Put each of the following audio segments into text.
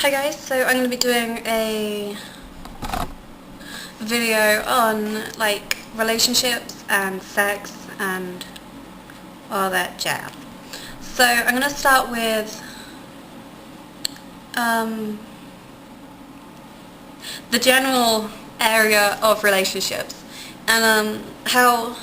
Hi guys, so I'm going to be doing a video on like relationships and sex and all that jazz. So I'm going to start with the general area of relationships and how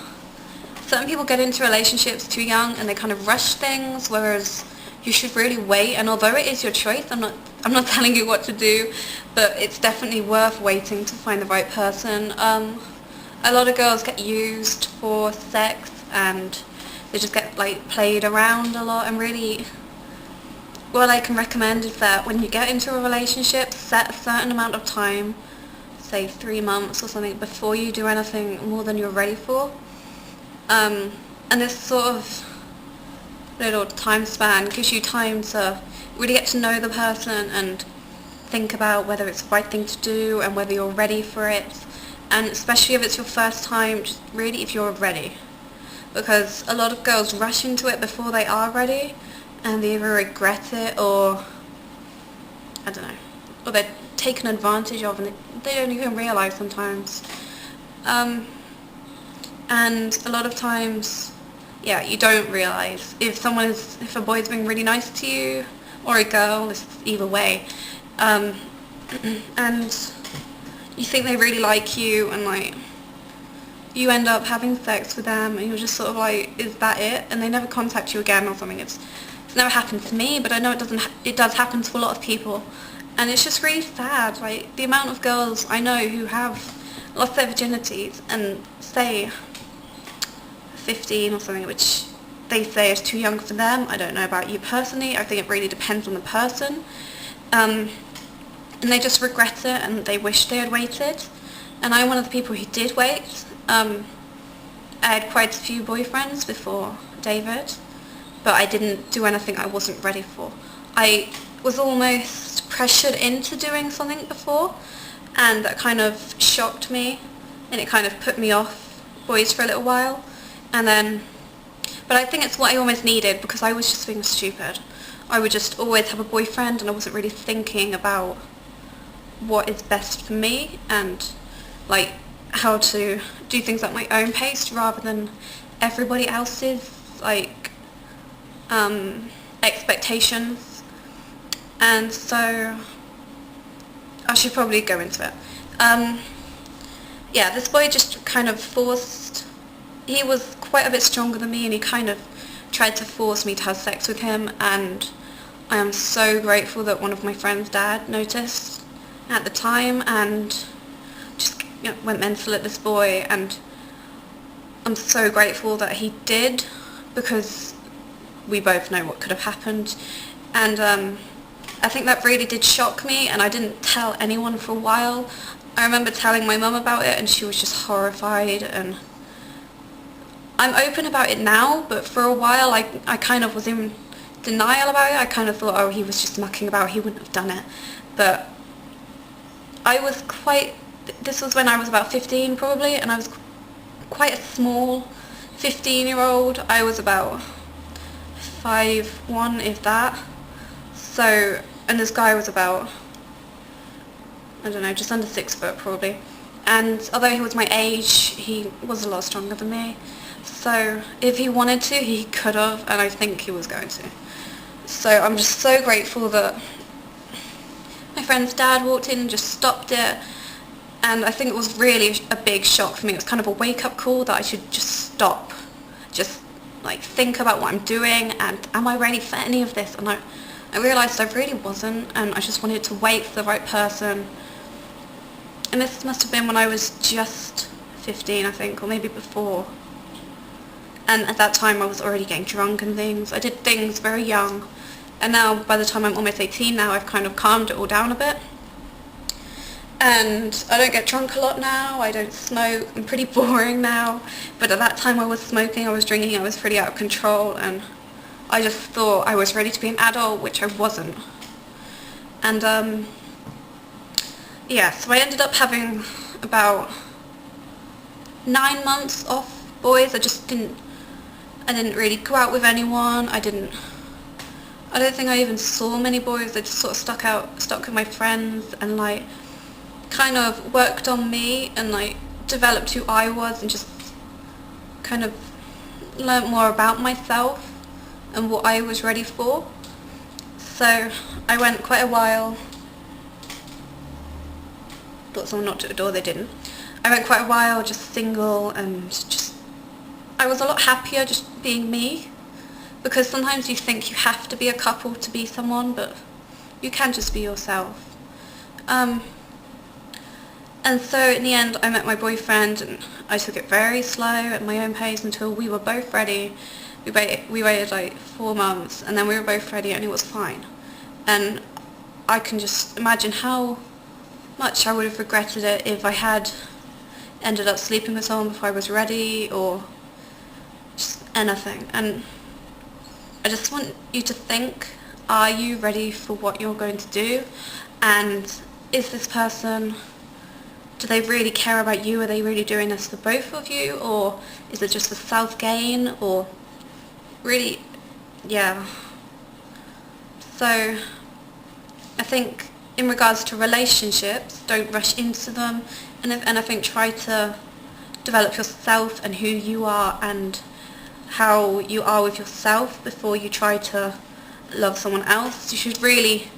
certain people get into relationships too young and they kind of rush things, whereas you should really wait. And although it is your choice, I'm not telling you what to do, but it's definitely worth waiting to find the right person. A lot of girls get used for sex and they just get like played around a lot, and really what I can recommend is that when you get into a relationship, set a certain amount of time, say 3 months or something, before you do anything more than you're ready for. And this sort of little time span gives you time to really get to know the person and think about whether it's the right thing to do and whether you're ready for it, and especially if it's your first time, just really if you're ready, because a lot of girls rush into it before they are ready and they either regret it or I don't know, or they're taken advantage of and they don't even realise sometimes. And a lot of times, yeah, you don't realise if a boy's being really nice to you, or a girl, it's either way, and you think they really like you, and like you end up having sex with them and you're just sort of like, is that it? And they never contact you again or something. It's never happened to me, but I know it does happen to a lot of people, and it's just really sad. Like the amount of girls I know who have lost their virginities and say 15 or something, which they say is too young for them. I don't know about you personally. I think it really depends on the person. And they just regret it and they wish they had waited. And I'm one of the people who did wait. I had quite a few boyfriends before David, but I didn't do anything I wasn't ready for. I was almost pressured into doing something before, and that kind of shocked me, and it kind of put me off boys for a little while. And then, but I think it's what I almost needed, because I was just being stupid. I would just always have a boyfriend and I wasn't really thinking about what is best for me and like how to do things at my own pace rather than everybody else's like expectations. And so I should probably go into it. Yeah, this boy just kind of he was quite a bit stronger than me, and he kind of tried to force me to have sex with him, and I am so grateful that one of my friend's dad noticed at the time and just went mental at this boy, and I'm so grateful that he did, because we both know what could have happened. And I think that really did shock me, and I didn't tell anyone for a while. I remember telling my mum about it and she was just horrified, and I'm open about it now, but for a while I kind of was in denial about it. I kind of thought, oh, he was just mucking about, he wouldn't have done it. But this was when I was about 15 probably, and I was quite a small 15-year-old. I was about 5'1", if that. So, and this guy was about, I don't know, just under 6 foot probably. And although he was my age, he was a lot stronger than me. So if he wanted to, he could have, and I think he was going to. So I'm just so grateful that my friend's dad walked in and just stopped it. And I think it was really a big shock for me. It was kind of a wake-up call that I should just stop. Just like think about what I'm doing and am I ready for any of this? And I realised I really wasn't, and I just wanted to wait for the right person. And this must have been when I was just 15, I think, or maybe before. And at that time I was already getting drunk and things. I did things very young. And now, by the time I'm almost 18 now, I've kind of calmed it all down a bit. And I don't get drunk a lot now, I don't smoke, I'm pretty boring now. But at that time I was smoking, I was drinking, I was pretty out of control, and I just thought I was ready to be an adult, which I wasn't. And yeah, so I ended up having about 9 months off boys. I didn't really go out with anyone. I don't think I even saw many boys. They just sort of stuck with my friends and like kind of worked on me and like developed who I was and just kind of learnt more about myself and what I was ready for. So I went quite a while. Thought someone knocked at the door, they didn't. I went quite a while just single, and just I was a lot happier just being me, because sometimes you think you have to be a couple to be someone, but you can just be yourself. And so in the end I met my boyfriend, and I took it very slow at my own pace until we were both ready. We waited like 4 months, and then we were both ready, and it was fine. And I can just imagine how much I would have regretted it if I had ended up sleeping with someone before I was ready, or just anything. And I just want you to think, are you ready for what you're going to do? And is this person, do they really care about you? Are they really doing this for both of you? Or is it just for self-gain? Or really, yeah. So I think in regards to relationships, don't rush into them, and if anything, try to develop yourself and who you are and how you are with yourself before you try to love someone else. You should really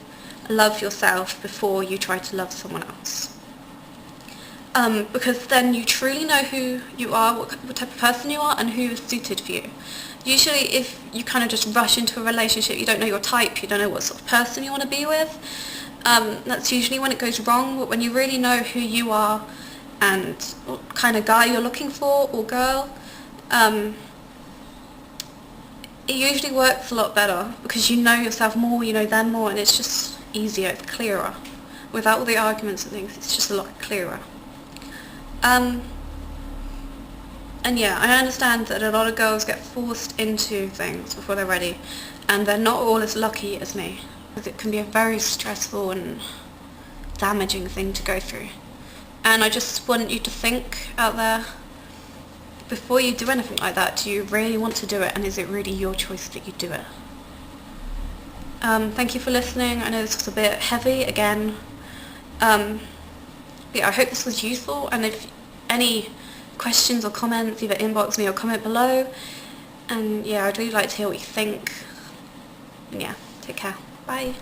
love yourself before you try to love someone else. Because then you truly know who you are, what type of person you are, and who is suited for you. Usually if you kind of just rush into a relationship, you don't know your type, you don't know what sort of person you want to be with, that's usually when it goes wrong. But when you really know who you are and what kind of guy you're looking for, or girl, it usually works a lot better, because you know yourself more, you know them more, and it's just easier, it's clearer. Without all the arguments and things, it's just a lot clearer. And yeah, I understand that a lot of girls get forced into things before they're ready, and they're not all as lucky as me. It can be a very stressful and damaging thing to go through. And I just want you to think out there, before you do anything like that, do you really want to do it, and is it really your choice that you do it? Thank you for listening. I know this was a bit heavy again. Yeah, I hope this was useful, and if any questions or comments, either inbox me or comment below. And yeah, I'd really like to hear what you think. And yeah, take care. Bye.